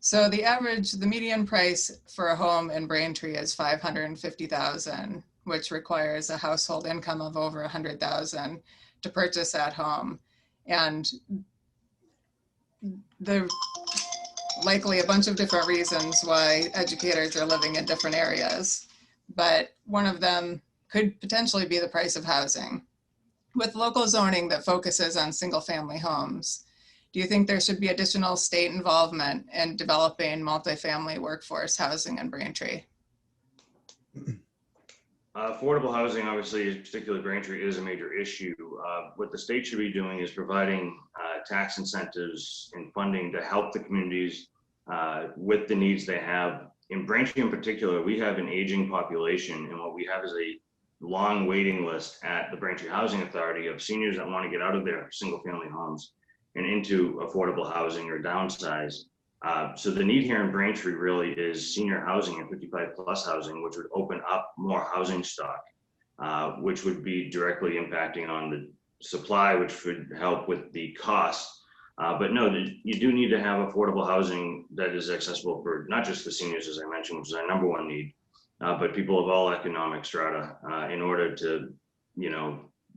So the median price for a home in Braintree is $550,000, which requires a household income of over $100,000 to purchase that home. And there are likely a bunch of different reasons why educators are living in different areas, but one of them could potentially be the price of housing. With local zoning that focuses on single-family homes, do you think there should be additional state involvement in developing multifamily workforce housing in Braintree? Affordable housing, obviously, particularly Braintree, is a major issue. What the state should be doing is providing tax incentives and funding to help the communities with the needs they have. In Braintree in particular, we have an aging population, and what we have is a long waiting list at the Braintree Housing Authority of seniors that want to get out of their single-family homes and into affordable housing or downsize. So the need here in Braintree really is senior housing and 55+ housing, which would open up more housing stock, which would be directly impacting on the supply, which would help with the cost. But no, you do need to have affordable housing that is accessible for not just the seniors, as I mentioned, which is our number one need, but people of all economic strata in order to,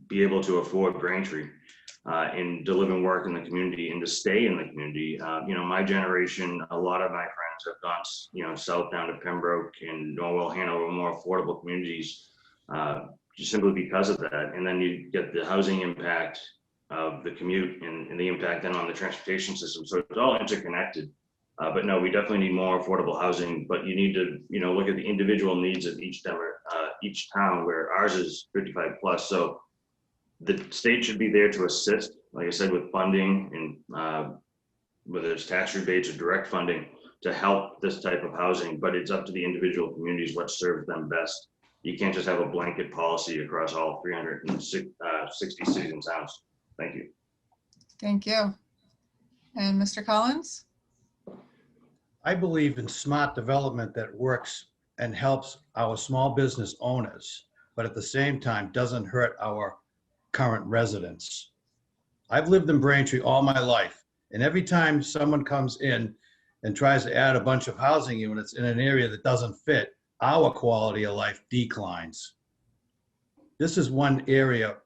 be able to afford Braintree. And to live and work in the community and to stay in the community. My generation, a lot of my friends have gone, south down to Pembroke and Norwell, Hanover, more affordable communities, just simply because of that. And then you get the housing impact of the commute and the impact then on the transportation system. So it's all interconnected. But no, we definitely need more affordable housing, but you need to, look at the individual needs of each town, where ours is 55+. So the state should be there to assist, like I said, with funding and whether it's tax rebates or direct funding to help this type of housing, but it's up to the individual communities what serves them best. You can't just have a blanket policy across all 360 cities and towns. Thank you. Thank you. And Mr. Collins? I believe in smart development that works and helps our small business owners, but at the same time doesn't hurt our current residents. I've lived in Braintree all my life, and every time someone comes in and tries to add a bunch of housing units in an area that doesn't fit, our quality of life declines. This is one area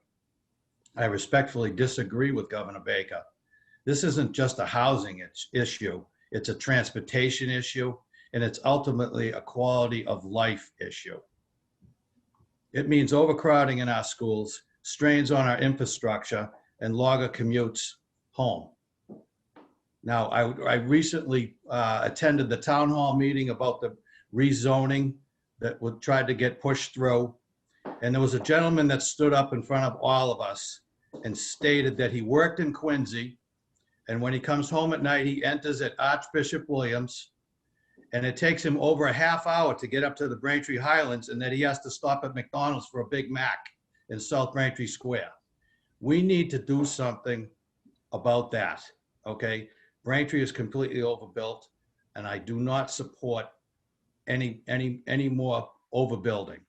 I respectfully disagree with Governor Baker. This isn't just a housing issue, it's a transportation issue, and it's ultimately a quality of life issue. It means overcrowding in our schools, strains on our infrastructure, and longer commutes home. Now, I recently attended the town hall meeting about the rezoning that tried to get pushed through. And there was a gentleman that stood up in front of all of us and stated that he worked in Quincy, and when he comes home at night, he enters at Archbishop Williams, and it takes him over a half hour to get up to the Braintree Highlands, and then he has to stop at McDonald's for a Big Mac in South Braintree Square. We need to do something about that, okay? Braintree is completely overbuilt, and I do not support any more overbuilding.